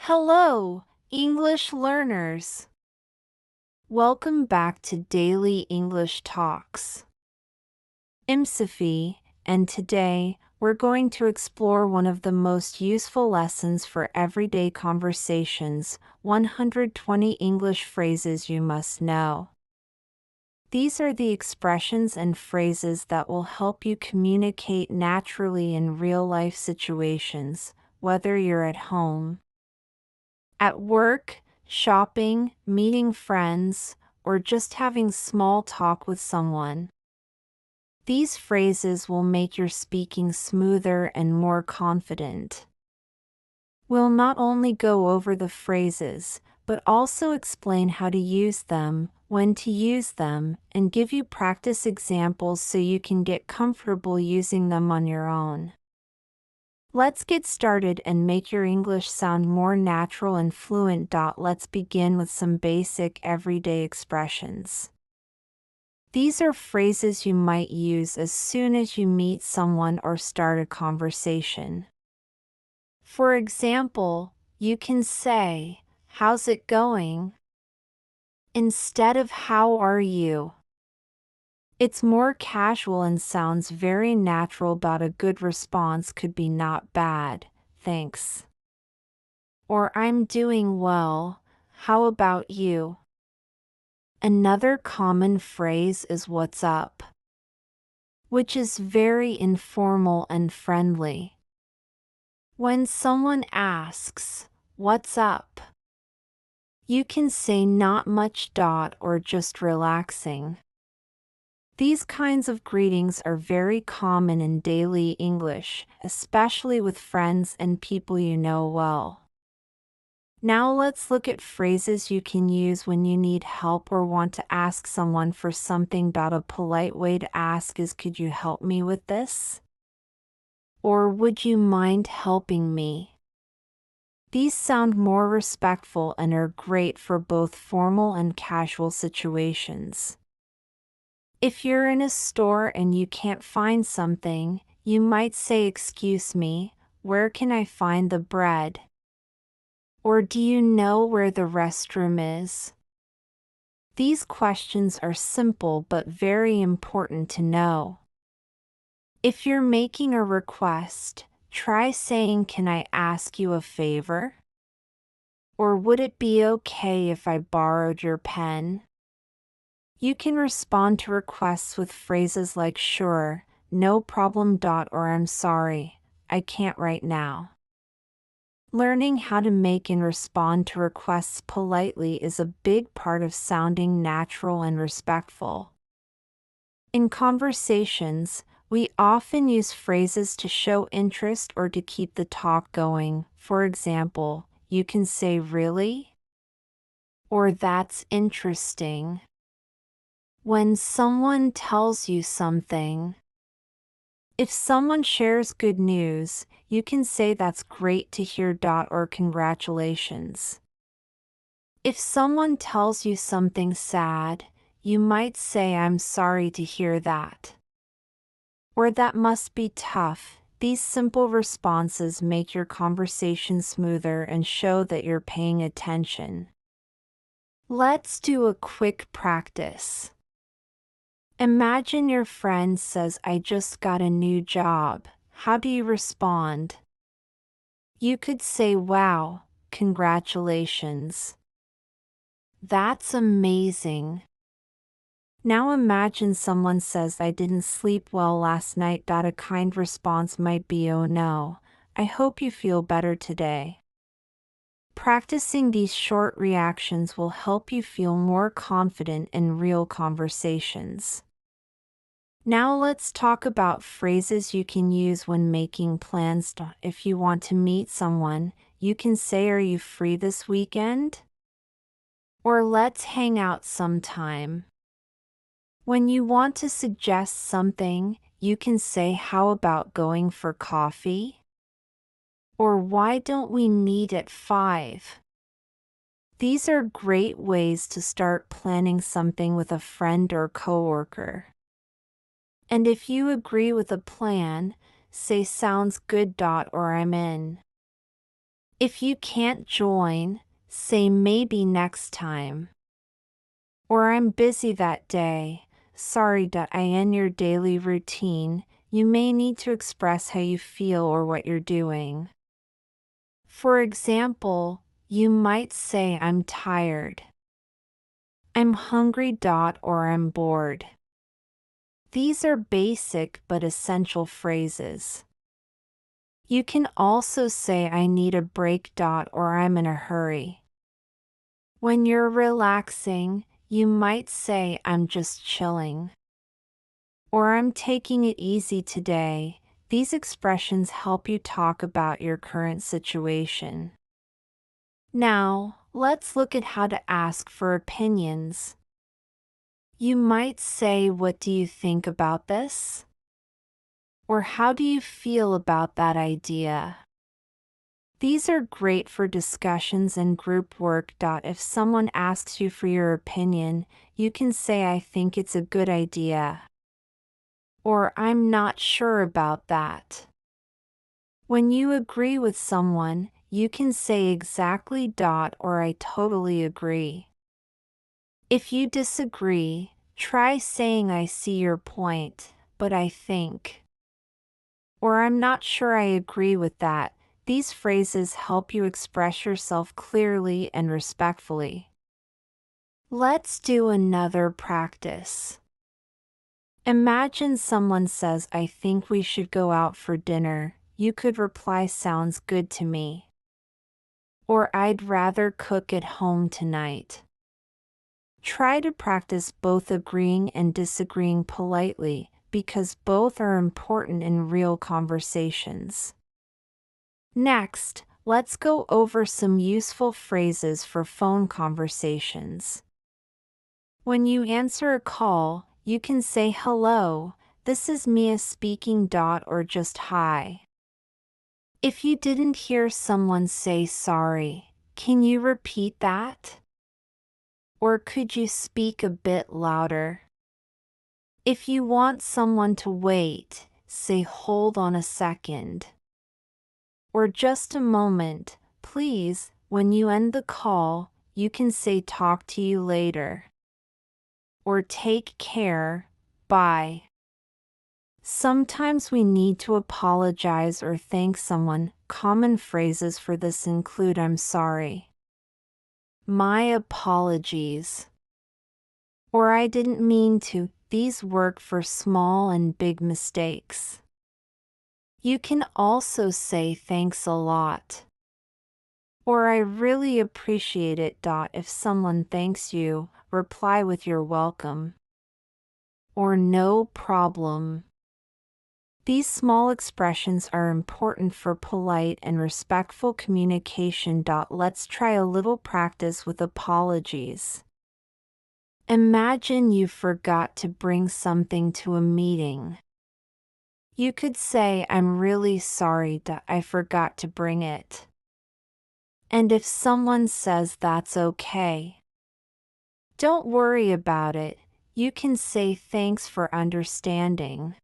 Hello, English learners. Welcome back to Daily English Talks. I'm Sophie, and today we're going to explore one of the most useful lessons for everyday conversations: 120 English phrases you must know. These are the expressions and phrases that will help you communicate naturally in real-life situations, whether you're at home, at work, shopping, meeting friends, or just having small talk with someone. These phrases will make your speaking smoother and more confident. We'll not only go over the phrases, but also explain how to use them, when to use them, and give you practice examples so you can get comfortable using them on your own. Let's get started and make your English sound more natural and fluent. Let's begin with some basic everyday expressions. These are phrases you might use as soon as you meet someone or start a conversation. For example, you can say, "How's it going?" instead of "How are you?" It's more casual and sounds very natural. A good response could be "Not bad, thanks." Or "I'm doing well, how about you?" Another common phrase is "What's up?", which is very informal and friendly. When someone asks, "What's up?" you can say "Not much." Or "Just relaxing." These kinds of greetings are very common in daily English, especially with friends and people you know well. Now let's look at phrases you can use when you need help or want to ask someone for something. A polite way to ask is, "Could you help me with this?" Or "Would you mind helping me?" These sound more respectful and are great for both formal and casual situations. If you're in a store and you can't find something, you might say, "Excuse me, where can I find the bread?" Or "Do you know where the restroom is?" These questions are simple but very important to know. If you're making a request, try saying, "Can I ask you a favor?" Or "Would it be okay if I borrowed your pen?" You can respond to requests with phrases like "Sure, no problem." Or "I'm sorry, I can't right now." Learning how to make and respond to requests politely is a big part of sounding natural and respectful. In conversations, we often use phrases to show interest or to keep the talk going. For example, you can say "Really?" or "That's interesting" when someone tells you something. If someone shares good news, you can say "That's great to hear." Or "Congratulations." If someone tells you something sad, you might say "I'm sorry to hear that." Or "That must be tough." These simple responses make your conversation smoother and show that you're paying attention. Let's do a quick practice. Imagine your friend says, "I just got a new job." How do you respond? You could say, "Wow, congratulations. That's amazing." Now imagine someone says, "I didn't sleep well last night." A kind response might be, "Oh no, I hope you feel better today." Practicing these short reactions will help you feel more confident in real conversations. Now let's talk about phrases you can use when making plans. If you want to meet someone, you can say, "Are you free this weekend?" Or "Let's hang out sometime." When you want to suggest something, you can say, "How about going for coffee?" Or "Why don't we meet at 5?" These are great ways to start planning something with a friend or coworker. And if you agree with a plan, say "Sounds good." Or "I'm in." If you can't join, say maybe next time. Or I'm busy that day. Sorry. In your daily routine, you may need to express how you feel or what you're doing. For example, you might say I'm tired, I'm hungry. Or I'm bored. These are basic but essential phrases. You can also say I need a break. Or I'm in a hurry. When you're relaxing, you might say I'm just chilling. Or I'm taking it easy today. These expressions help you talk about your current situation. Now, let's look at how to ask for opinions. You might say, what do you think about this? Or how do you feel about that idea? These are great for discussions and group work. If someone asks you for your opinion, you can say I think it's a good idea. Or I'm not sure about that. When you agree with someone, you can say exactly. Or I totally agree. If you disagree, try saying I see your point, but I think. Or I'm not sure I agree with that. These phrases help you express yourself clearly and respectfully. Let's do another practice. Imagine someone says, I think we should go out for dinner. You could reply, sounds good to me. Or I'd rather cook at home tonight. Try to practice both agreeing and disagreeing politely, because both are important in real conversations. Next, let's go over some useful phrases for phone conversations. When you answer a call, you can say hello, this is Mia speaking. Or just hi. If you didn't hear someone say sorry, can you repeat that? Or could you speak a bit louder? If you want someone to wait, say hold on a second. Or just a moment, please. When you end the call, you can say talk to you later. Or take care, bye. Sometimes we need to apologize or thank someone. Common phrases for this include I'm sorry, my apologies, or I didn't mean to. These work for small and big mistakes. You can also say thanks a lot. Or I really appreciate it. If someone thanks you, reply with you're welcome. Or no problem. These small expressions are important for polite and respectful communication. Let's try a little practice with apologies. Imagine you forgot to bring something to a meeting. You could say, I'm really sorry. I forgot to bring it. And if someone says that's okay, don't worry about it, you can say thanks for understanding.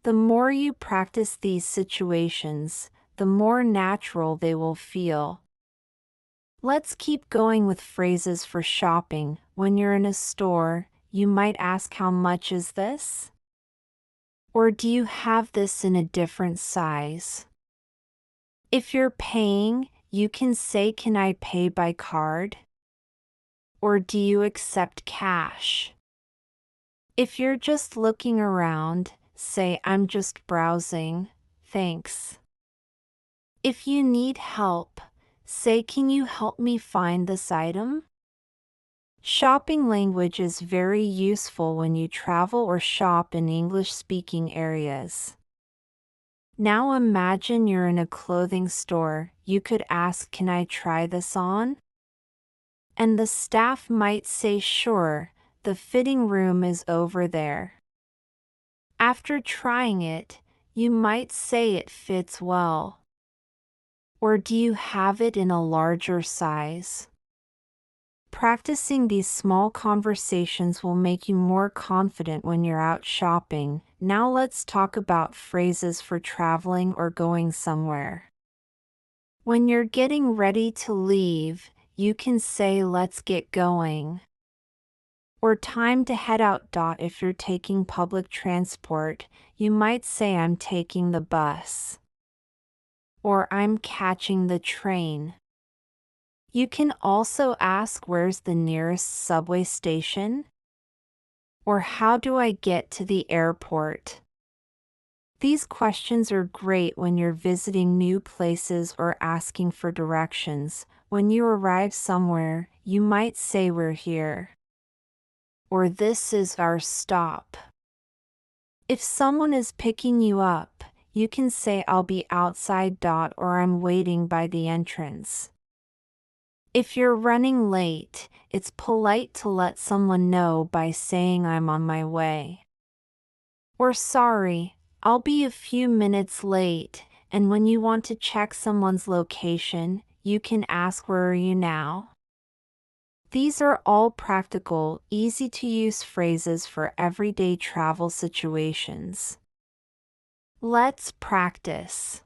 The more you practice these situations, the more natural they will feel. Let's keep going with phrases for shopping. When you're in a store, you might ask, how much is this? Or do you have this in a different size? If you're paying, you can say, can I pay by card? Or do you accept cash? If you're just looking around, say, I'm just browsing, thanks. If you need help, say, can you help me find this item? Shopping language is very useful when you travel or shop in English-speaking areas. Now imagine you're in a clothing store. You could ask, can I try this on? And the staff might say, sure, the fitting room is over there. After trying it, you might say it fits well. Or do you have it in a larger size? Practicing these small conversations will make you more confident when you're out shopping. Now let's talk about phrases for traveling or going somewhere. When you're getting ready to leave, you can say let's get going. Or time to head out. If you're taking public transport, you might say I'm taking the bus. Or I'm catching the train. You can also ask where's the nearest subway station? Or how do I get to the airport? These questions are great when you're visiting new places or asking for directions. When you arrive somewhere, you might say we're here. Or this is our stop. If someone is picking you up, you can say I'll be outside. Or I'm waiting by the entrance. If you're running late, it's polite to let someone know by saying I'm on my way. Or sorry, I'll be a few minutes late. And when you want to check someone's location, you can ask where are you now? These are all practical, easy-to-use phrases for everyday travel situations. Let's practice.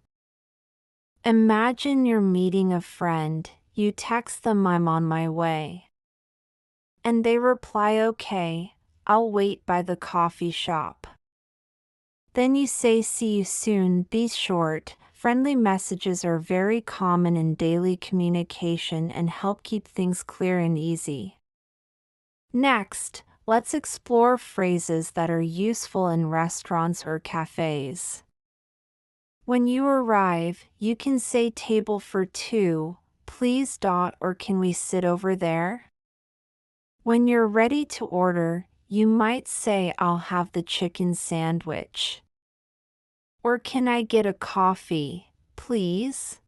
Imagine you're meeting a friend. You text them I'm on my way. And they reply okay, I'll wait by the coffee shop. Then you say see you soon. These short, friendly messages are very common in daily communication and help keep things clear and easy. Next, let's explore phrases that are useful in restaurants or cafes. When you arrive, you can say table for two, please. Or can we sit over there? When you're ready to order, you might say I'll have the chicken sandwich. Or can I get a coffee, please?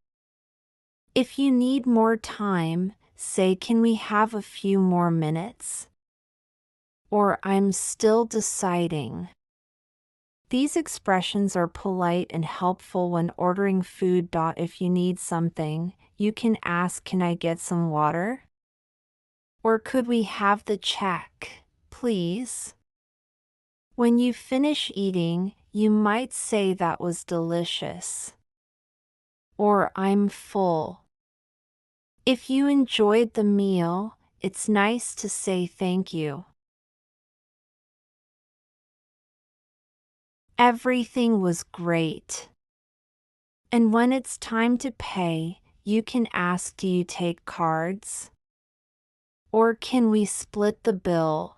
If you need more time, say can we have a few more minutes? Or I'm still deciding. These expressions are polite and helpful when ordering food. If you need something, you can ask can I get some water? Or could we have the check, please? When you finish eating, you might say that was delicious. Or I'm full. If you enjoyed the meal, it's nice to say thank you. Everything was great. And when it's time to pay, you can ask do you take cards? Or can we split the bill?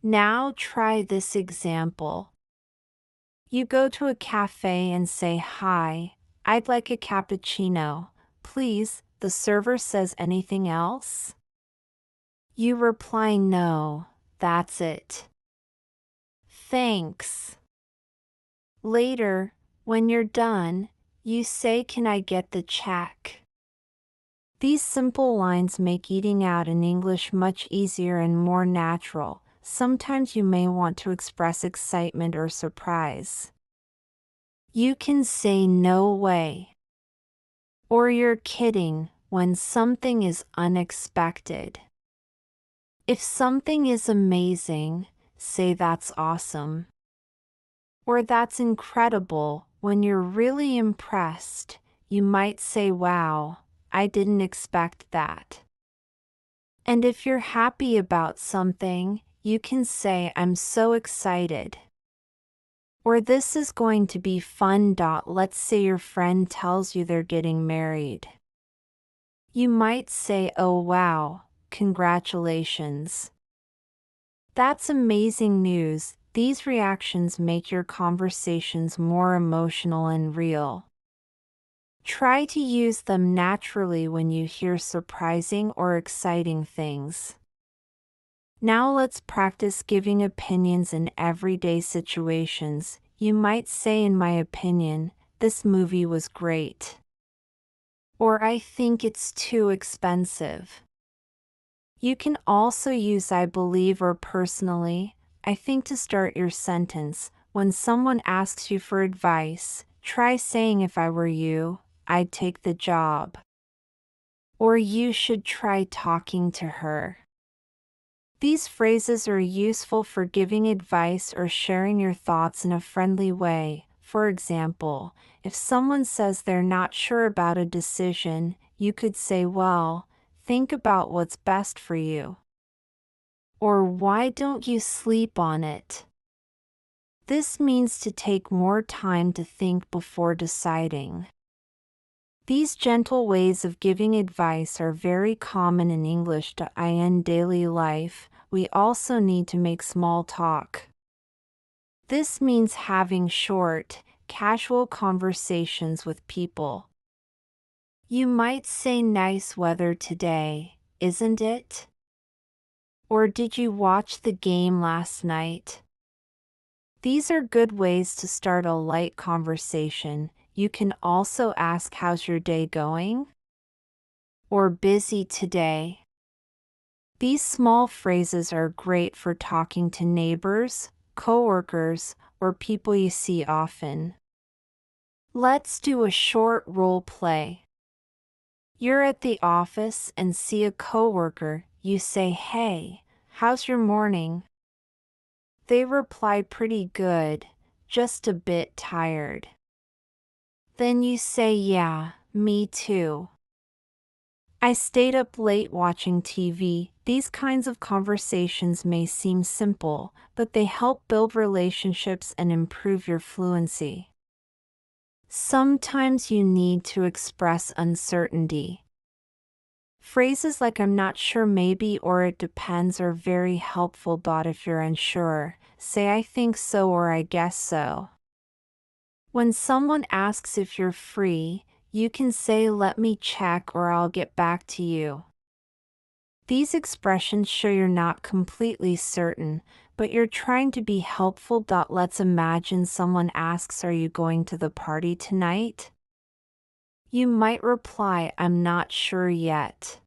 Now try this example. You go to a cafe and say hi, I'd like a cappuccino, please. The server says anything else? You reply no, that's it. Thanks. Later, when you're done, you say can I get the check? These simple lines make eating out in English much easier and more natural. Sometimes you may want to express excitement or surprise. You can say no way. Or you're kidding when something is unexpected. If something is amazing, say that's awesome. Or that's incredible. When you're really impressed, you might say wow, I didn't expect that. And if you're happy about something, you can say I'm so excited. Or this is going to be fun. Let's say your friend tells you they're getting married. You might say oh wow, congratulations. That's amazing news. These reactions make your conversations more emotional and real. Try to use them naturally when you hear surprising or exciting things. Now let's practice giving opinions in everyday situations. You might say in my opinion, this movie was great. Or I think it's too expensive. You can also use I believe or personally, I think to start your sentence. When someone asks you for advice, try saying if I were you, I'd take the job. Or you should try talking to her. These phrases are useful for giving advice or sharing your thoughts in a friendly way. For example, if someone says they're not sure about a decision, you could say, well, think about what's best for you. Or why don't you sleep on it? This means to take more time to think before deciding. These gentle ways of giving advice are very common in English.in daily life. We also need to make small talk. This means having short, casual conversations with people. You might say nice weather today, isn't it? Or did you watch the game last night? These are good ways to start a light conversation. You can also ask, how's your day going? Or busy today? These small phrases are great for talking to neighbors, coworkers, or people you see often. Let's do a short role play. You're at the office and see a coworker. You say, hey, how's your morning? They reply, pretty good, just a bit tired. Then you say, yeah, me too. I stayed up late watching TV. These kinds of conversations may seem simple, but they help build relationships and improve your fluency. Sometimes you need to express uncertainty. Phrases like I'm not sure, maybe, or it depends are very helpful. If you're unsure, say I think so or I guess so. When someone asks if you're free, you can say let me check or I'll get back to you. These expressions show you're not completely certain, but you're trying to be helpful. Let's imagine someone asks, are you going to the party tonight? You might reply, I'm not sure yet.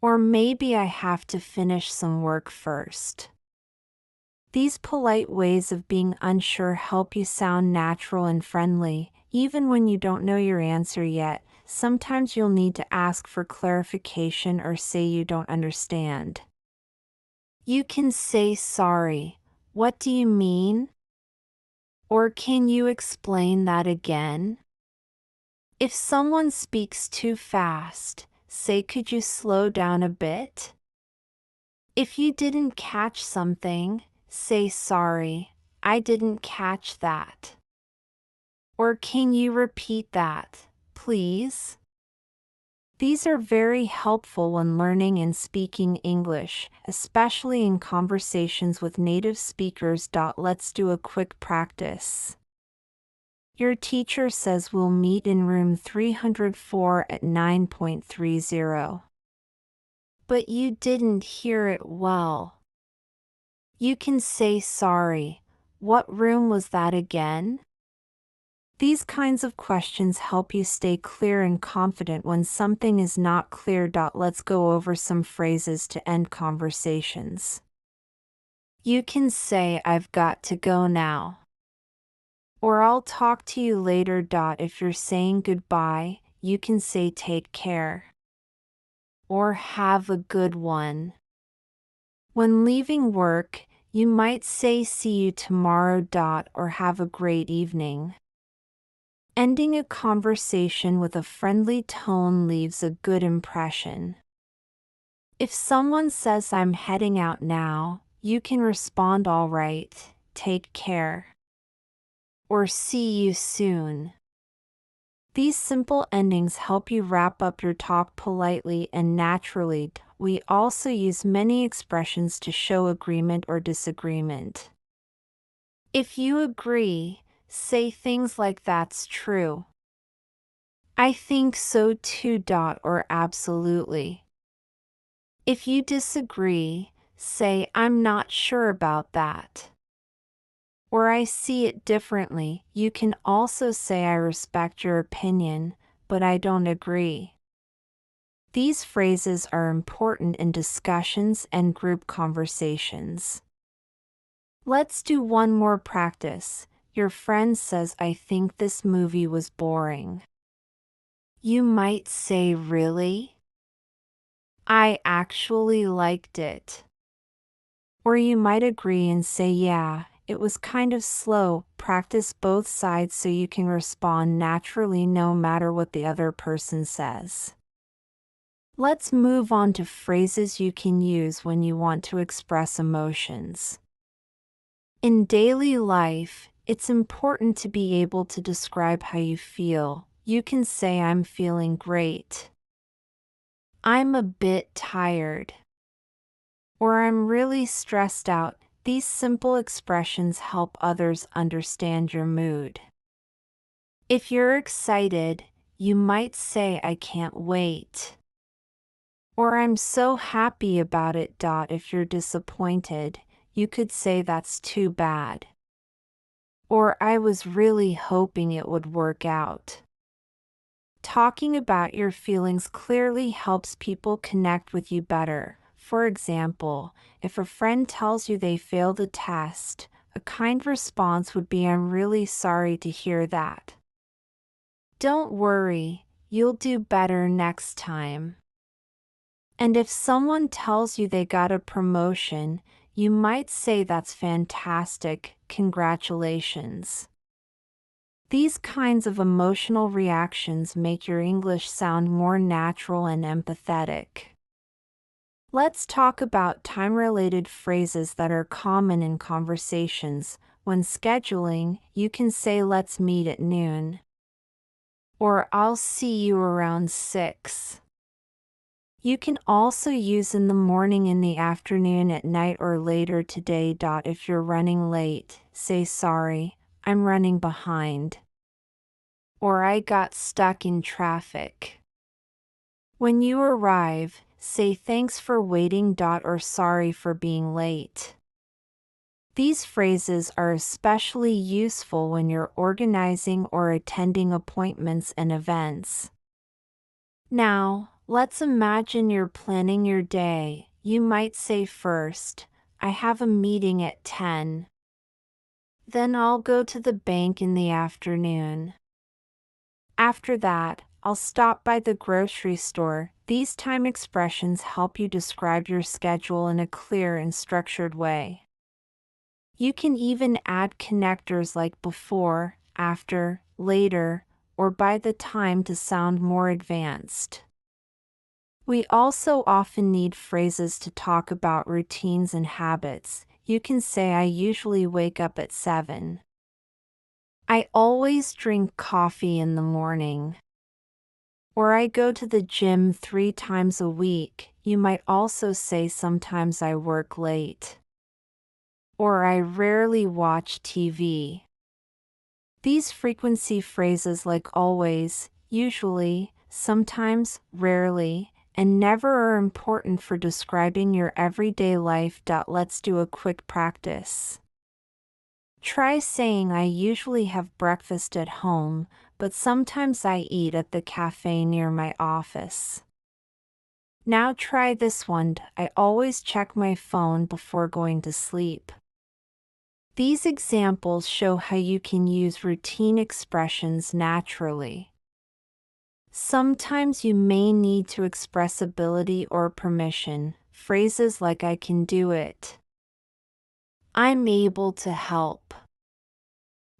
Or maybe I have to finish some work first. These polite ways of being unsure help you sound natural and friendly, even when you don't know your answer yet. Sometimes you'll need to ask for clarification or say you don't understand. You can say, sorry, what do you mean? Or can you explain that again? If someone speaks too fast, say, could you slow down a bit? If you didn't catch something, say, sorry, I didn't catch that. Or can you repeat that, please? These are very helpful when learning and speaking English, especially in conversations with native speakers. Let's do a quick practice. Your teacher says we'll meet in room 304 at 9:30. But you didn't hear it well. You can say, sorry, what room was that again? These kinds of questions help you stay clear and confident when something is not clear. Let's go over some phrases to end conversations. You can say, I've got to go now. Or I'll talk to you later. If you're saying goodbye, you can say take care. Or have a good one. When leaving work, you might say see you tomorrow. Or have a great evening. Ending a conversation with a friendly tone leaves a good impression. If someone says I'm heading out now, you can respond all right, take care. Or see you soon. These simple endings help you wrap up your talk politely and naturally. We also use many expressions to show agreement or disagreement. If you agree, say things like that's true. I think so too. Or absolutely. If you disagree, say I'm not sure about that. Or I see it differently. You can also say I respect your opinion, but I don't agree. These phrases are important in discussions and group conversations. Let's do one more practice. Your friend says, I think this movie was boring. You might say, really? I actually liked it. Or you might agree and say, yeah, it was kind of slow. Practice both sides so you can respond naturally no matter what the other person says. Let's move on to phrases you can use when you want to express emotions. In daily life, it's important to be able to describe how you feel. You can say, "I'm feeling great," "I'm a bit tired," or "I'm really stressed out." These simple expressions help others understand your mood. If you're excited, you might say, "I can't wait," or "I'm so happy about it." If you're disappointed, you could say, "That's too bad," or "I was really hoping it would work out." Talking about your feelings clearly helps people connect with you better. For example, if a friend tells you they failed a test, a kind response would be, "I'm really sorry to hear that. Don't worry, you'll do better next time." And if someone tells you they got a promotion, you might say, "That's fantastic, congratulations." These kinds of emotional reactions make your English sound more natural and empathetic. Let's talk about time-related phrases that are common in conversations. When scheduling, you can say, "Let's meet at noon," or "I'll see you around 6." You can also use "in the morning," "in the afternoon," "at night," or "later today." If you're running late, say, "Sorry, I'm running behind," or "I got stuck in traffic." When you arrive, say, "Thanks for waiting," or "Sorry for being late." These phrases are especially useful when you're organizing or attending appointments and events. Now, let's imagine you're planning your day. You might say, "First, I have a meeting at 10. Then I'll go to the bank in the afternoon. After that, I'll stop by the grocery store." These time expressions help you describe your schedule in a clear and structured way. You can even add connectors like "before," "after," "later," or "by the time" to sound more advanced. We also often need phrases to talk about routines and habits. You can say, "I usually wake up at 7. I always drink coffee in the morning." Or "I go to the gym 3 times a week." You might also say, "Sometimes I work late." Or "I rarely watch TV." These frequency phrases like "always," "usually," "sometimes," "rarely," and "never" are important for describing your everyday life. Let's do a quick practice. Try saying, "I usually have breakfast at home, but sometimes I eat at the cafe near my office." Now try this one. "I always check my phone before going to sleep." These examples show how you can use routine expressions naturally. Sometimes you may need to express ability or permission. Phrases like, "I can do it," "I'm able to help,"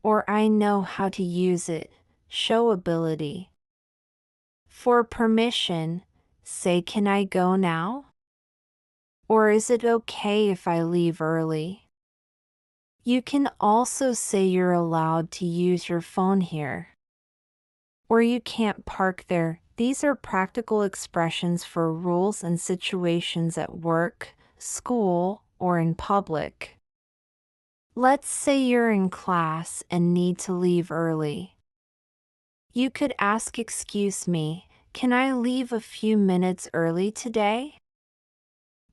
or "I know how to use it," show ability. For permission, say, "Can I go now?" Or "Is it okay if I leave early?" You can also say, "You're allowed to use your phone here," or "You can't park there." These are practical expressions for rules and situations at work, school, or in public. Let's say you're in class and need to leave early. You could ask, "Excuse me, can I leave a few minutes early today?"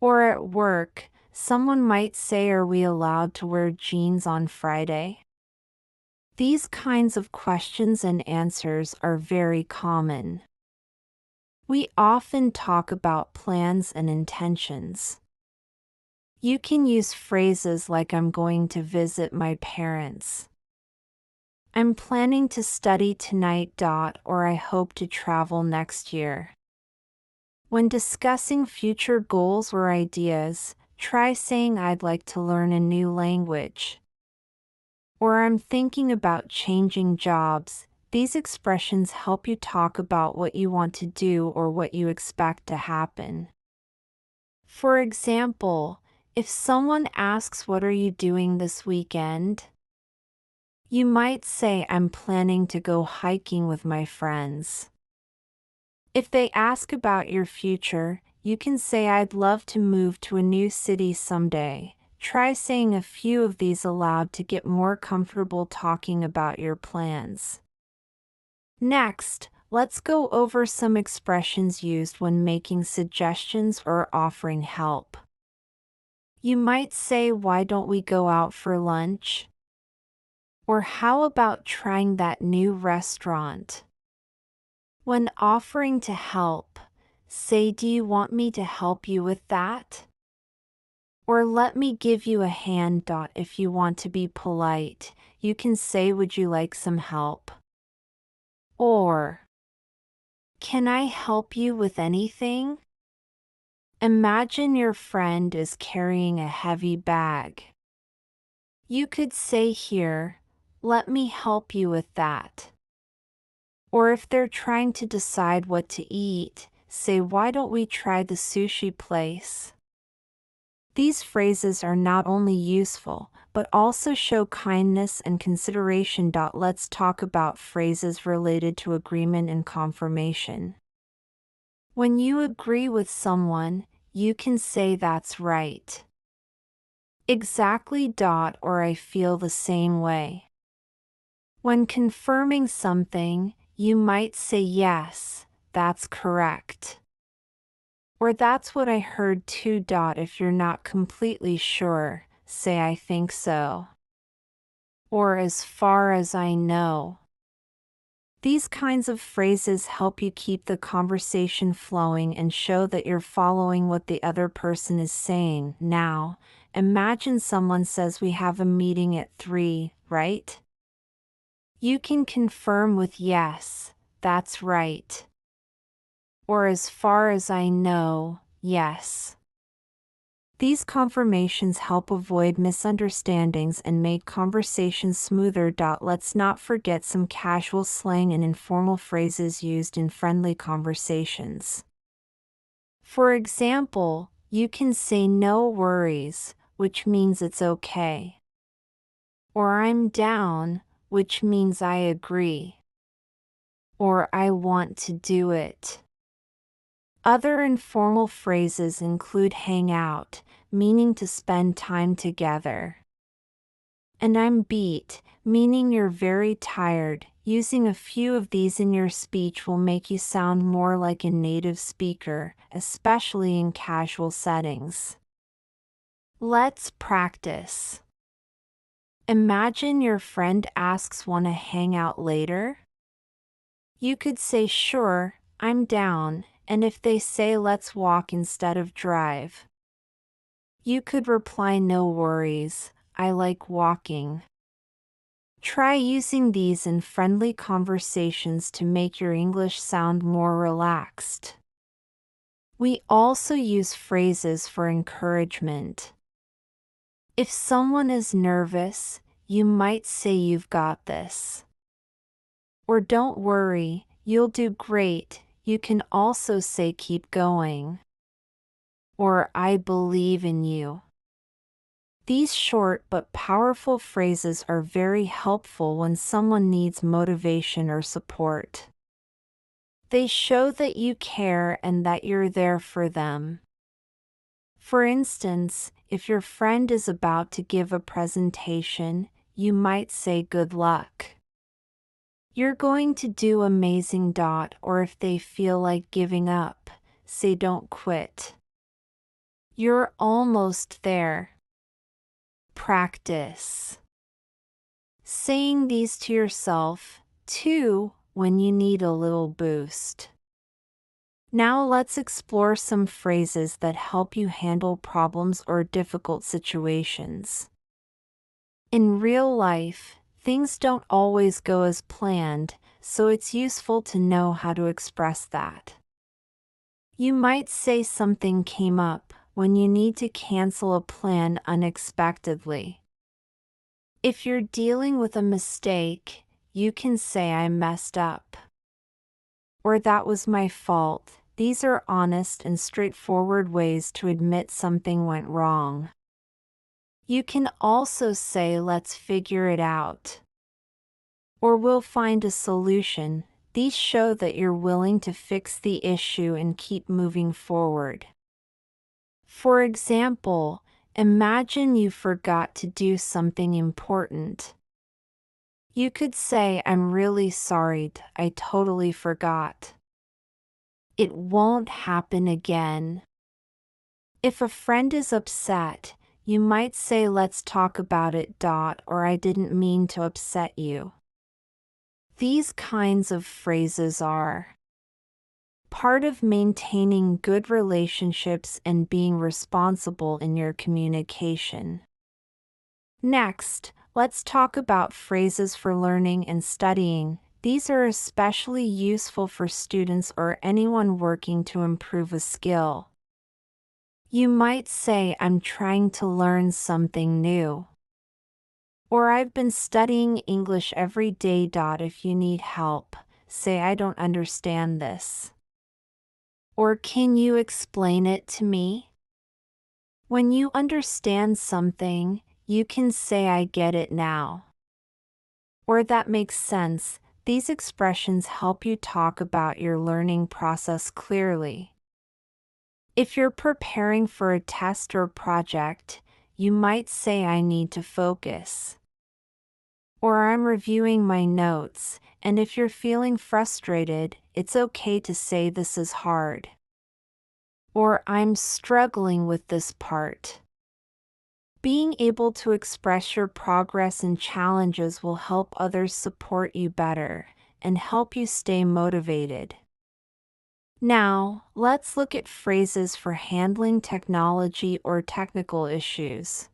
Or at work, someone might say, "Are we allowed to wear jeans on Friday?" These kinds of questions and answers are very common. We often talk about plans and intentions. You can use phrases like, "I'm going to visit my parents," "I'm planning to study tonight," or "I hope to travel next year." When discussing future goals or ideas, try saying, "I'd like to learn a new language." or I'm thinking about changing jobs. These expressions help you talk about what you want to do or what you expect to happen. For example, if someone asks, "What are you doing this weekend?" you might say, "I'm planning to go hiking with my friends." If they ask about your future, you can say, "I'd love to move to a new city someday." Try saying a few of these aloud to get more comfortable talking about your plans. Next, let's go over some expressions used when making suggestions or offering help. You might say, "Why don't we go out for lunch?" Or "How about trying that new restaurant?" When offering to help, say, "Do you want me to help you with that?" Or "Let me give you a hand." If you want to be polite, you can say, "Would you like some help?" Or, "Can I help you with anything?" Imagine your friend is carrying a heavy bag. You could say here, "Let me help you with that." Or if they're trying to decide what to eat, say, "Why don't we try the sushi place?" These phrases are not only useful, but also show kindness and consideration. Let's talk about phrases related to agreement and confirmation. When you agree with someone, you can say, "That's right." Exactly. Or "I feel the same way." When confirming something, you might say, "Yes, that's correct." Or "That's what I heard too." If you're not completely sure, say, "I think so." Or "As far as I know." These kinds of phrases help you keep the conversation flowing and show that you're following what the other person is saying. Now, imagine someone says, "We have a meeting at 3, right?" You can confirm with, "Yes, that's right." Or "As far as I know, yes." These confirmations help avoid misunderstandings and make conversations smoother. Let's not forget some casual slang and informal phrases used in friendly conversations. For example, you can say, "No worries," which means it's okay. Or "I'm down," which means I agree. Or "I want to do it." Other informal phrases include "hang out," meaning to spend time together. And "I'm beat," meaning you're very tired. Using a few of these in your speech will make you sound more like a native speaker, especially in casual settings. Let's practice. Imagine your friend asks, "Want to hang out later?" You could say, "Sure, I'm down," and if they say, "Let's walk instead of drive," you could reply, "No worries, I like walking." Try using these in friendly conversations to make your English sound more relaxed. We also use phrases for encouragement. If someone is nervous, you might say, "You've got this." Or "Don't worry, you'll do great." You can also say, "Keep going." Or "I believe in you." These short but powerful phrases are very helpful when someone needs motivation or support. They show that you care and that you're there for them. For instance, if your friend is about to give a presentation, you might say, "Good luck." "You're going to do amazing." Or if they feel like giving up, say, "Don't quit. You're almost there." Practice saying these to yourself, too, when you need a little boost. Now let's explore some phrases that help you handle problems or difficult situations. In real life, things don't always go as planned, so it's useful to know how to express that. You might say something came up when you need to cancel a plan unexpectedly. If you're dealing with a mistake, you can say I messed up. Or that was my fault. These are honest and straightforward ways to admit something went wrong. You can also say let's figure it out. Or we'll find a solution. These show that you're willing to fix the issue and keep moving forward. For example, imagine you forgot to do something important. You could say, I'm really sorry, I totally forgot. It won't happen again. If a friend is upset, you might say, let's talk about it. Or I didn't mean to upset you. These kinds of phrases are part of maintaining good relationships and being responsible in your communication. Next, let's talk about phrases for learning and studying. These are especially useful for students or anyone working to improve a skill. You might say, I'm trying to learn something new. Or I've been studying English every day. If you need help, say I don't understand this. Or can you explain it to me? When you understand something, you can say I get it now. Or that makes sense. These expressions help you talk about your learning process clearly. If you're preparing for a test or project, you might say I need to focus. Or I'm reviewing my notes, and if you're feeling frustrated, it's okay to say this is hard. Or I'm struggling with this part. Being able to express your progress and challenges will help others support you better and help you stay motivated. Now, let's look at phrases for handling technology or technical issues.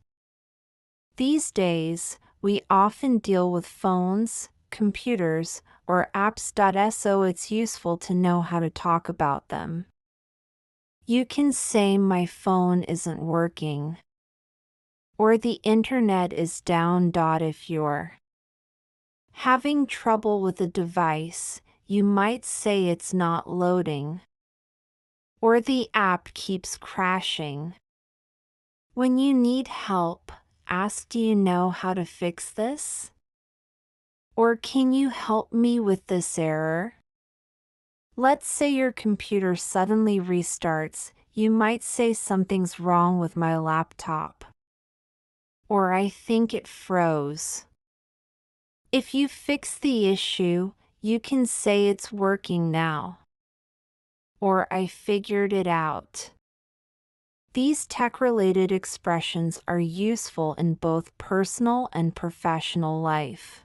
These days, we often deal with phones, computers, or apps. So it's useful to know how to talk about them. You can say my phone isn't working. Or the internet is down. If you're having trouble with a device, you might say it's not loading. Or the app keeps crashing. When you need help, ask, do you know how to fix this? Or can you help me with this error? Let's say your computer suddenly restarts. You might say something's wrong with my laptop. Or I think it froze. If you fix the issue, you can say it's working now. Or I figured it out. These tech-related expressions are useful in both personal and professional life.